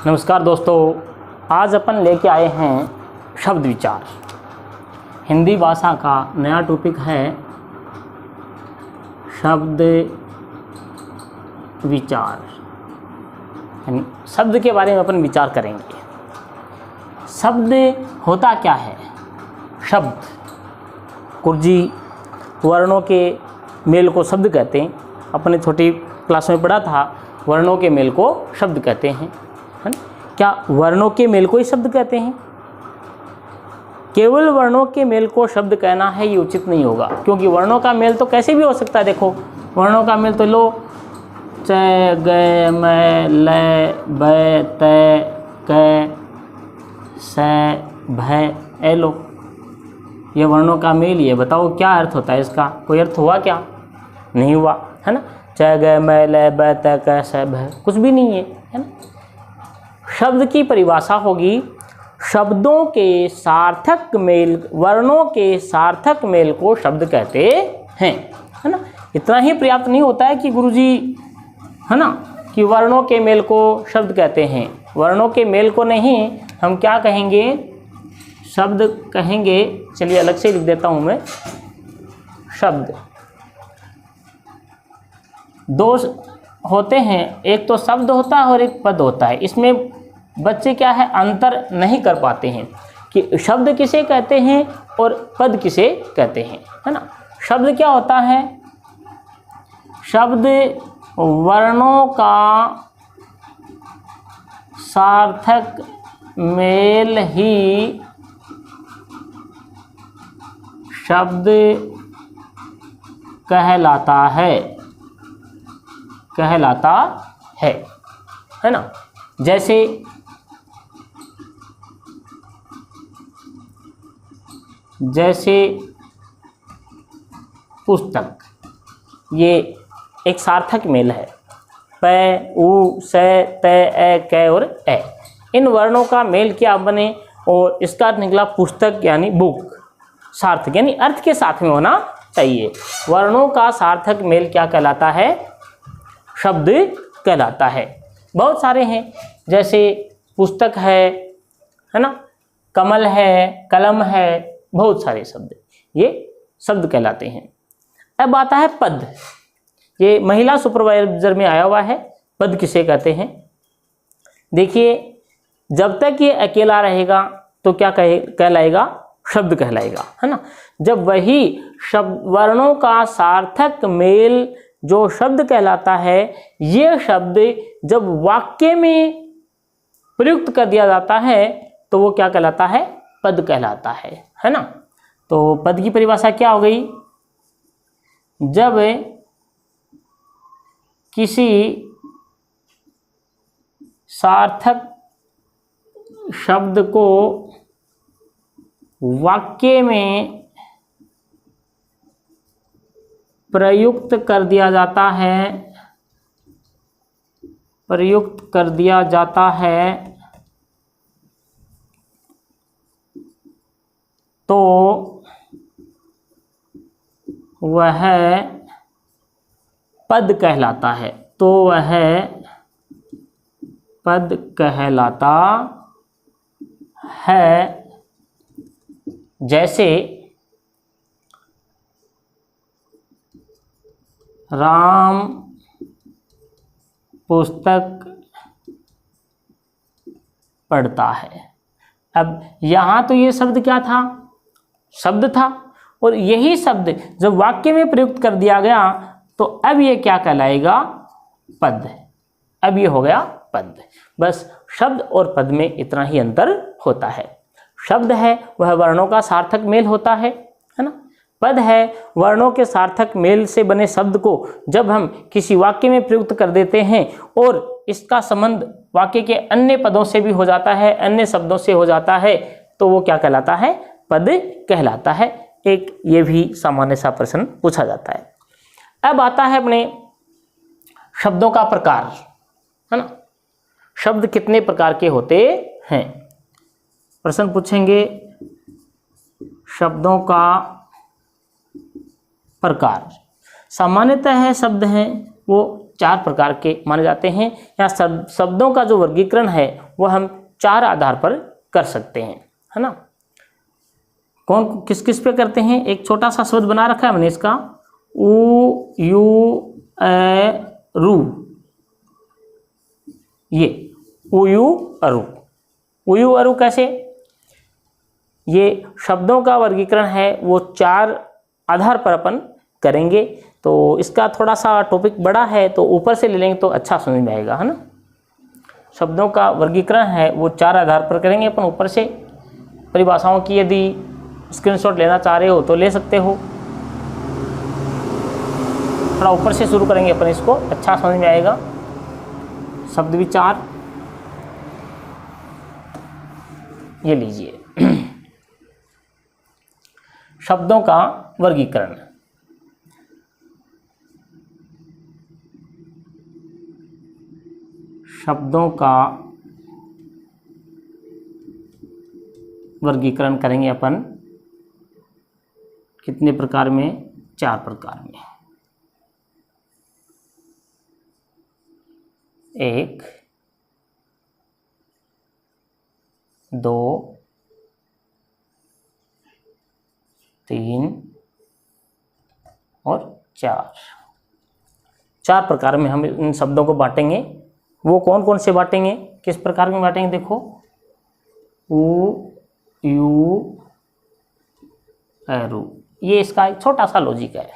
नमस्कार दोस्तों, आज अपन लेके आए हैं शब्द विचार। हिंदी भाषा का नया टॉपिक है शब्द विचार। यानी शब्द के बारे में अपन विचार करेंगे। शब्द होता क्या है? शब्द कुर्जी वर्णों के मेल को शब्द कहते हैं। अपने छोटी क्लास में पढ़ा था, वर्णों के मेल को शब्द कहते हैं, है ना? क्या वर्णों के मेल को ही शब्द कहते हैं? केवल वर्णों के मेल को शब्द कहना है ये उचित नहीं होगा, क्योंकि वर्णों का मेल तो कैसे भी हो सकता है। देखो, वर्णों का मेल तो लो, च ग म ल ब त क स भ ए लो, ये वर्णों का मेल। ये बताओ क्या अर्थ होता है इसका? कोई अर्थ हुआ क्या? नहीं हुआ, है ना? च ग म ल ब त क स भ, कुछ भी नहीं है ना? शब्द की परिभाषा होगी शब्दों के सार्थक मेल, वर्णों के सार्थक मेल को शब्द कहते हैं, है ना? इतना ही पर्याप्त नहीं होता है कि गुरुजी, है ना, कि वर्णों के मेल को शब्द कहते हैं। वर्णों के मेल को नहीं, हम क्या कहेंगे? शब्द कहेंगे। चलिए अलग से लिख देता हूं मैं। शब्द दो होते हैं, एक तो शब्द होता है और एक पद होता है। इसमें बच्चे क्या है, अंतर नहीं कर पाते हैं कि शब्द किसे कहते हैं और पद किसे कहते हैं, है ना? शब्द क्या होता है? शब्द वर्णों का सार्थक मेल ही शब्द कहलाता है, है ना? जैसे पुस्तक, ये एक सार्थक मेल है। प, उ, स, त, ए, क और ए, इन वर्णों का मेल क्या बने और इसका अर्थ निकला पुस्तक यानी बुक। सार्थक यानी अर्थ के साथ में होना चाहिए। वर्णों का सार्थक मेल क्या कहलाता है? शब्द कहलाता है। बहुत सारे हैं, जैसे पुस्तक है ना, कमल है, कलम है, बहुत सारे शब्द ये शब्द कहलाते हैं। अब आता है पद। ये महिला सुपरवाइजर में आया हुआ है। पद किसे कहते हैं? देखिए, जब तक ये अकेला रहेगा तो क्या कहलाएगा? शब्द कहलाएगा, है ना? जब वही शब्द वर्णों का सार्थक मेल जो शब्द कहलाता है, ये शब्द जब वाक्य में प्रयुक्त कर दिया जाता है तो वो क्या कहलाता है? पद कहलाता है ना? तो पद की परिभाषा क्या हो गई? जब किसी सार्थक शब्द को वाक्य में प्रयुक्त कर दिया जाता है, तो वह पद कहलाता है। जैसे राम पुस्तक पढ़ता है। अब यहाँ तो ये शब्द क्या था? शब्द था, और यही शब्द जब वाक्य में प्रयुक्त कर दिया गया तो अब ये क्या कहलाएगा? पद। अब ये हो गया पद। बस शब्द और पद में इतना ही अंतर होता है। शब्द है वह वर्णों का सार्थक मेल होता है ना? पद है वर्णों के सार्थक मेल से बने शब्द को जब हम किसी वाक्य में प्रयुक्त कर देते हैं और इसका संबंध वाक्य के अन्य पदों से भी हो जाता है, अन्य शब्दों से हो जाता है, तो वो क्या कहलाता है? पद कहलाता है। एक ये भी सामान्य सा प्रश्न पूछा जाता है। अब आता है अपने शब्दों का प्रकार, है ना? शब्द कितने प्रकार के होते हैं? प्रश्न पूछेंगे शब्दों का प्रकार। सामान्यतः है शब्द हैं वो 4 प्रकार के माने जाते हैं। यहाँ शब्दों का जो वर्गीकरण है वो हम 4 आधार पर कर सकते हैं, है ना। कौन किस किस पे करते हैं? एक छोटा सा शब्द बना रखा है मैंने इसका, उ यू ए रू, ये उयु अरु। उयु अरु कैसे? ये शब्दों का वर्गीकरण है वो 4 आधार पर अपन करेंगे। तो इसका थोड़ा सा टॉपिक बड़ा है तो ऊपर से ले लेंगे तो अच्छा समझ में आएगा, है ना। शब्दों का वर्गीकरण है वो 4 आधार पर करेंगे अपन ऊपर से। परिभाषाओं की यदि स्क्रीनशॉट लेना चाह रहे हो तो ले सकते हो। थोड़ा ऊपर से शुरू करेंगे अपन, इसको अच्छा समझ में आएगा। शब्द विचार ये लीजिए। शब्दों का वर्गीकरण। शब्दों का वर्गीकरण करेंगे अपन कितने प्रकार में? 4 प्रकार में। 1, 2, 3 और 4 प्रकार में हम इन शब्दों को बांटेंगे। वो कौन कौन से बांटेंगे, किस प्रकार में बांटेंगे? देखो, उ यू एरू, ये इसका एक छोटा सा लॉजिक है।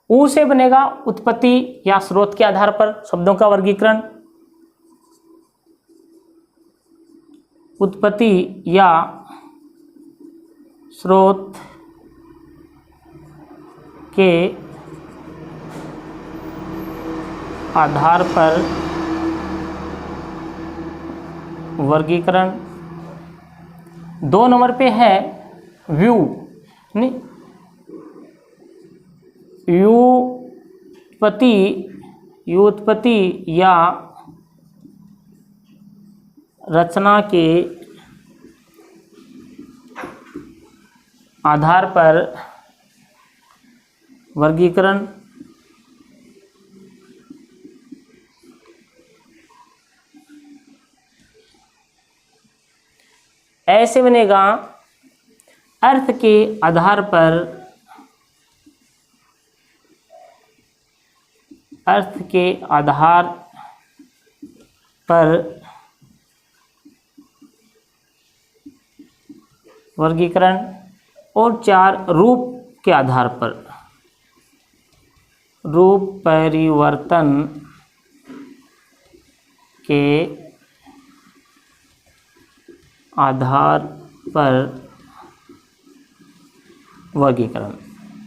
उ से बनेगा उत्पत्ति या स्रोत के आधार पर शब्दों का वर्गीकरण। उत्पत्ति या स्रोत के आधार पर वर्गीकरण। 2 नंबर पे है व्यू, नहीं, व्युत्पत्ति या रचना के आधार पर वर्गीकरण। ऐसे बनेगा अर्थ के आधार पर, अर्थ के आधार पर वर्गीकरण। और 4 रूप के आधार पर, रूप परिवर्तन के आधार पर वर्गीकरण।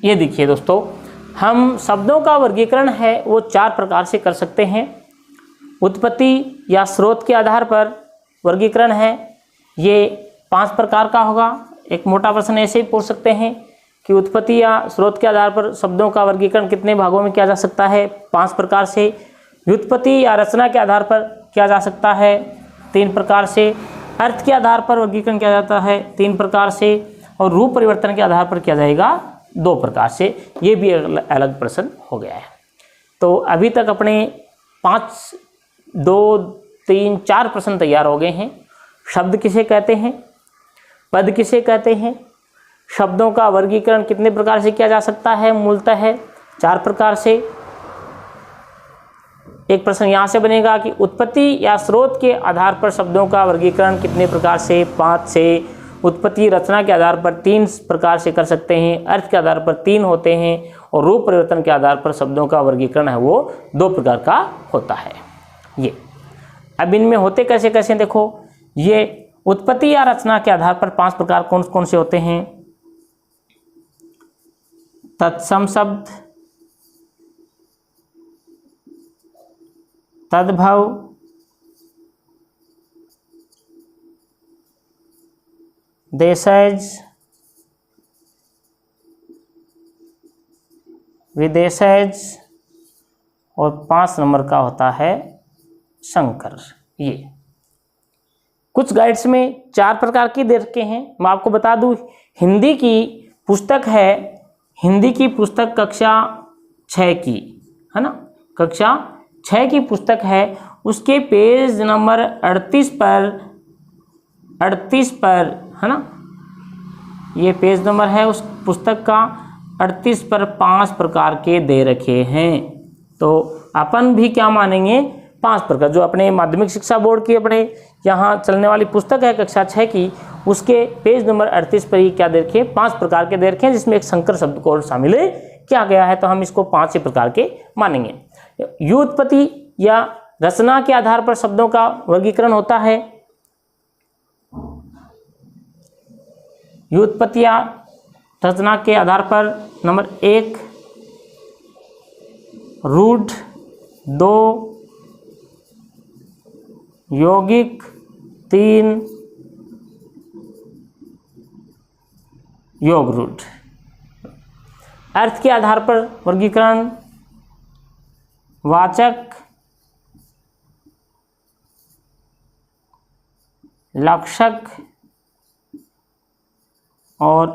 ये देखिए दोस्तों, हम शब्दों का वर्गीकरण है वो 4 प्रकार से कर सकते हैं। उत्पत्ति या स्रोत के आधार पर वर्गीकरण है, ये 5 प्रकार का होगा। एक मोटा प्रश्न ऐसे ही पूछ सकते हैं कि उत्पत्ति या स्रोत के आधार पर शब्दों का वर्गीकरण कितने भागों में किया जा सकता है? 5 प्रकार से। व्युत्पत्ति या रचना के आधार पर किया जा सकता है 3 प्रकार से। अर्थ के आधार पर वर्गीकरण किया जाता है 3 प्रकार से। और रूप परिवर्तन के आधार पर किया जाएगा 2 प्रकार से। ये भी अलग प्रश्न हो गया है। तो अभी तक अपने 5, 2, 3, 4 प्रश्न तैयार हो गए हैं। शब्द किसे कहते हैं? पद किसे कहते हैं? शब्दों का वर्गीकरण कितने प्रकार से किया जा सकता है? मूलतः है 4 प्रकार से। एक प्रश्न यहाँ से बनेगा कि उत्पत्ति या स्रोत के आधार पर शब्दों का वर्गीकरण कितने प्रकार से? 5 से। उत्पत्ति रचना के आधार पर 3 प्रकार से कर सकते हैं, अर्थ के आधार पर 3 होते हैं, और रूप परिवर्तन के आधार पर शब्दों का वर्गीकरण है वो 2 प्रकार का होता है। ये अब इनमें होते कैसे कैसे देखो, ये उत्पत्ति या रचना के आधार पर 5 प्रकार कौन कौन से होते हैं? तत्सम शब्द, तद्भव, देशज, विदेशज, और 5 नंबर का होता है संकर। ये कुछ गाइड्स में 4 प्रकार की दे रखे हैं। मैं आपको बता दूं, हिंदी की पुस्तक है, हिंदी की पुस्तक कक्षा 6 की, है ना, कक्षा 6 की पुस्तक है, उसके पेज नंबर 38 पर है ना, ये पेज नंबर है उस पुस्तक का 38 पर 5 प्रकार के दे रखे हैं। तो अपन भी क्या मानेंगे, 5 प्रकार, जो अपने माध्यमिक शिक्षा बोर्ड की अपने यहाँ चलने वाली पुस्तक है कक्षा 6 की, उसके पेज नंबर 38 पर ही क्या दे रखे, 5 प्रकार के दे रखे हैं, जिसमें एक संकर शब्द को शामिल किया गया है। तो हम इसको 5 ही प्रकार के मानेंगे। व्युत्पत्ति या रचना के आधार पर शब्दों का वर्गीकरण होता है। व्युत्पत्ति या रचना के आधार पर नंबर 1 रूढ़, 2 यौगिक, 3 योग रूढ़। अर्थ के आधार पर वर्गीकरण वाचक, लक्षक और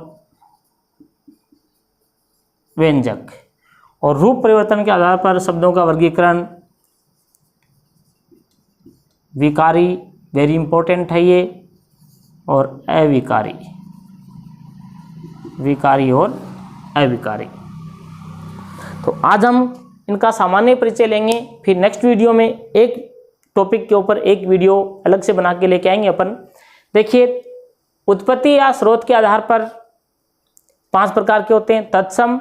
व्यंजक। और रूप परिवर्तन के आधार पर शब्दों का वर्गीकरण विकारी, वेरी इंपॉर्टेंट है ये, और अविकारी, विकारी और अविकारी। तो आज हम इनका सामान्य परिचय लेंगे, फिर नेक्स्ट वीडियो में एक टॉपिक के ऊपर एक वीडियो अलग से बना के लेके आएंगे अपन। देखिए, उत्पत्ति या स्रोत के आधार पर 5 प्रकार के होते हैं। तत्सम,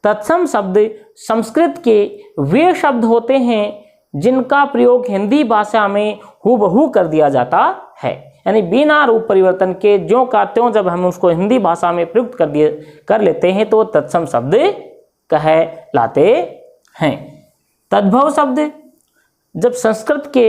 तत्सम शब्द संस्कृत के वे शब्द होते हैं जिनका प्रयोग हिंदी भाषा में हूबहू कर दिया जाता है, यानी बिना रूप परिवर्तन के ज्यों का त्यों जब हम उसको हिंदी भाषा में प्रयुक्त कर लेते हैं तो तत्सम शब्द कहलाते हैं। तद्भव शब्द जब संस्कृत के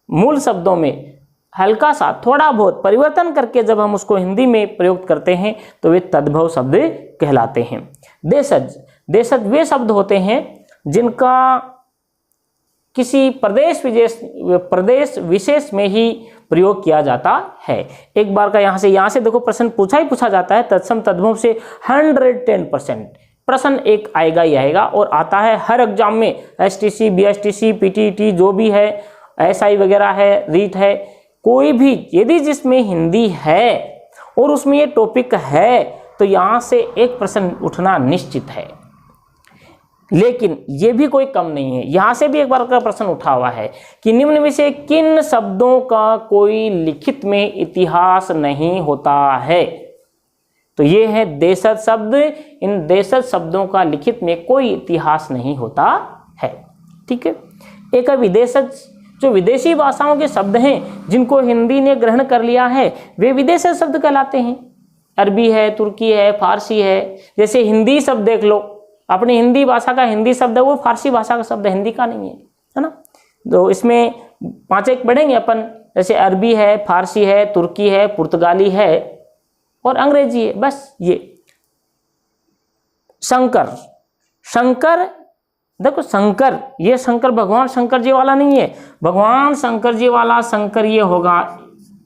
मूल शब्दों में हल्का सा थोड़ा बहुत परिवर्तन करके जब हम उसको हिंदी में प्रयोग करते हैं तो वे तद्भव शब्द कहलाते हैं। देशज, देशज वे शब्द होते हैं जिनका किसी प्रदेश विशेष में ही प्रयोग किया जाता है। एक बार का यहाँ से देखो प्रश्न पूछा ही पूछा जाता है। तत्सम तद्भव से 110% प्रश्न एक आएगा ही आएगा, और आता है हर एग्जाम में। STC, BSTC, PTET जो भी है, SI वगैरह है, रीट है, कोई भी यदि जिसमें हिंदी है और उसमें ये टॉपिक है तो यहाँ से एक प्रश्न उठना निश्चित है। लेकिन ये भी कोई कम नहीं है, यहाँ से भी एक बार का प्रश्न उठा हुआ है कि निम्न में से किन शब्दों का कोई लिखित में इतिहास नहीं होता है। तो ये है देशज शब्द। इन देशज शब्दों का लिखित में कोई इतिहास नहीं होता है। ठीक है। एक विदेशज, जो विदेशी भाषाओं के शब्द हैं जिनको हिंदी ने ग्रहण कर लिया है, वे विदेशज शब्द कहलाते हैं। अरबी है, तुर्की है, फारसी है। जैसे हिंदी शब्द देख लो, अपनी हिंदी भाषा का हिंदी शब्द है, वो फारसी भाषा का शब्द हिंदी का नहीं है ना। तो इसमें 5 एक पढ़ेंगे अपन, जैसे अरबी है, फारसी है, तुर्की है, पुर्तगाली है और अंग्रेजी है। बस ये शंकर, शंकर देखो, शंकर, ये शंकर भगवान शंकर जी वाला नहीं है। भगवान शंकर जी वाला शंकर ये होगा,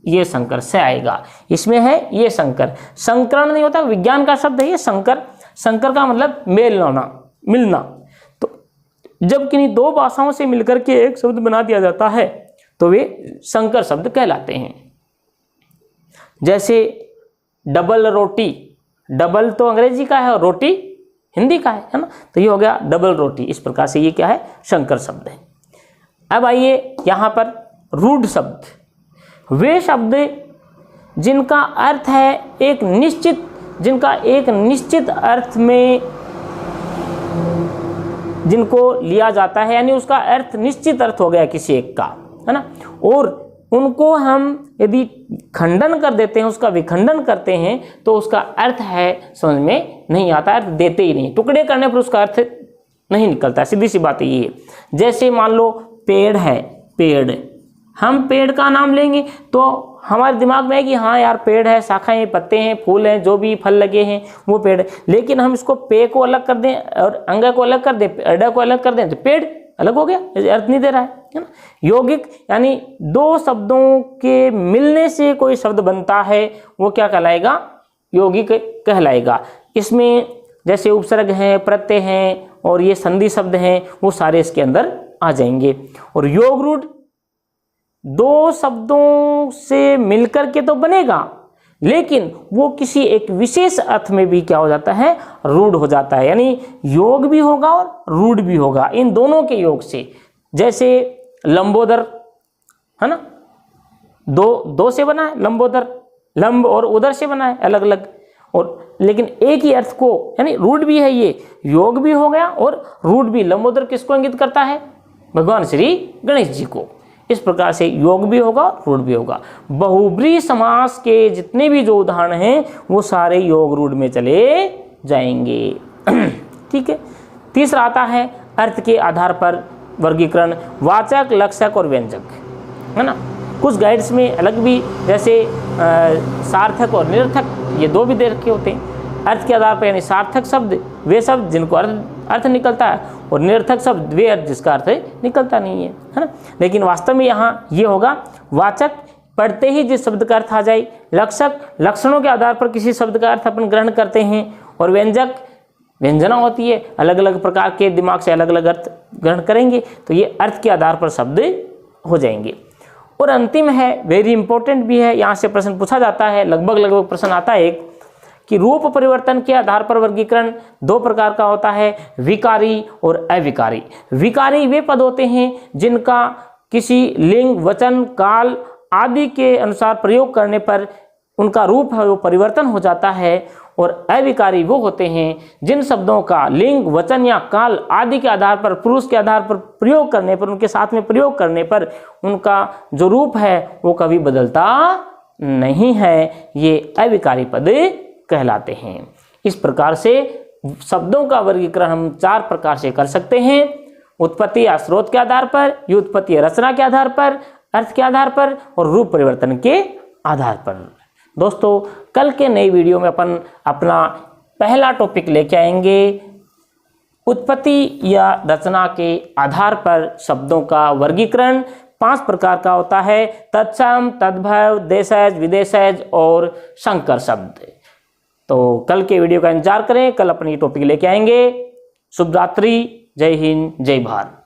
ये शंकर से आएगा, इसमें है ये शंकर। संकरण नहीं होता, विज्ञान का शब्द है ये शंकर। शंकर का मतलब मेल होना, मिलना। तो जब किन्हीं 2 भाषाओं से मिलकर के एक शब्द बना दिया जाता है तो वे संकर शब्द कहलाते हैं। जैसे डबल रोटी, डबल तो अंग्रेजी का है और रोटी हिंदी का है ना। तो ये हो गया डबल रोटी। इस प्रकार से ये क्या है, शंकर शब्द है। अब आइए यहाँ पर रूढ़ शब्द, वे शब्द जिनका अर्थ है एक निश्चित, जिनका एक निश्चित अर्थ में जिनको लिया जाता है, यानी उसका अर्थ निश्चित अर्थ हो गया किसी एक का, है ना। और उनको हम यदि खंडन कर देते हैं, उसका विखंडन करते हैं तो उसका अर्थ है समझ में नहीं आता, अर्थ देते ही नहीं। टुकड़े करने पर उसका अर्थ नहीं निकलता, सीधी सी बात ये है। जैसे मान लो पेड़ है, पेड़, हम पेड़ का नाम लेंगे तो हमारे दिमाग में है कि हाँ यार पेड़ है, शाखाएं, पत्ते हैं, फूल हैं, जो भी फल लगे हैं वो पेड़ है। लेकिन हम इसको पे को अलग कर दें और अंग को अलग कर दें, अड्डा को अलग कर दें तो पेड़ अलग हो गया, अर्थ नहीं दे रहा है ना। यौगिक यानी 2 शब्दों के मिलने से कोई शब्द बनता है, वो क्या कहलाएगा, यौगिक कहलाएगा। इसमें जैसे उपसर्ग हैं, प्रत्यय हैं और ये संधि शब्द हैं, वो सारे इसके अंदर आ जाएंगे। और योग रूढ़ दो शब्दों से मिलकर के तो बनेगा, लेकिन वो किसी एक विशेष अर्थ में भी क्या हो जाता है, रूढ़ हो जाता है। यानी योग भी होगा और रूढ़ भी होगा, इन दोनों के योग से। जैसे लंबोदर है ना, दो से बना है लंबोदर, लंब और उदर से बना है अलग अलग, और लेकिन एक ही अर्थ को, यानी रूढ़ भी है, ये योग भी हो गया और रूढ़ भी। लंबोदर किसको इंगित करता है, भगवान श्री गणेश जी को। इस प्रकार से योग भी होगा, रूढ़ भी होगा। बहुब्रीहि समास के जितने भी जो उदाहरण हैं वो सारे योग रूढ़ में चले जाएंगे। ठीक है। तीसरा आता है अर्थ के आधार पर वर्गीकरण, वाचक, लक्षक और व्यंजक, है ना। कुछ गाइड्स में अलग भी, जैसे सार्थक और निरर्थक, ये दो भी दे रखे होते हैं। अर्थ के आधार पर, यानी सार्थक शब्द वे शब्द जिनको अर्थ निकलता है, और निरर्थक शब्द वे अर्थ जिसका अर्थ निकलता नहीं है ना। लेकिन वास्तव में यहाँ ये होगा, वाचक पढ़ते ही जिस शब्द का अर्थ आ जाए, लक्षक लक्षणों के आधार पर किसी शब्द का अर्थ अपन ग्रहण करते हैं, और व्यंजक व्यंजना होती है, अलग अलग प्रकार के दिमाग से अलग अलग अर्थ ग्रहण करेंगे, तो ये अर्थ के आधार पर शब्द हो जाएंगे। और अंतिम है, वेरी इंपॉर्टेंट भी है, यहाँ से प्रश्न पूछा जाता है, लगभग प्रश्न आता है एक, कि रूप परिवर्तन के आधार पर वर्गीकरण दो प्रकार का होता है, विकारी और अविकारी। विकारी वे पद होते हैं जिनका किसी लिंग, वचन, काल आदि के अनुसार प्रयोग करने पर उनका रूप है वो परिवर्तन हो जाता है, और अविकारी वो होते हैं जिन शब्दों का लिंग, वचन या काल आदि के आधार पर, पुरुष के आधार पर प्रयोग करने पर, उनके साथ में प्रयोग करने पर उनका जो रूप है वो कभी बदलता नहीं है, ये अविकारी पद कहलाते हैं। इस प्रकार से शब्दों का वर्गीकरण हम चार प्रकार से कर सकते हैं, उत्पत्ति या स्रोत के आधार पर, व्युत्पत्ति या रचना के आधार पर, अर्थ के आधार पर, और रूप परिवर्तन के आधार पर। दोस्तों, कल के नई वीडियो में अपन अपना पहला टॉपिक लेके आएंगे, उत्पत्ति या रचना के आधार पर शब्दों का वर्गीकरण। 5 प्रकार का होता है, तत्सम, तद्भव, देशज, विदेशज और संकर शब्द। तो कल के वीडियो का इंतजार करें, कल अपनी टॉपिक लेके आएंगे। शुभ रात्रि, जय हिंद, जय भारत।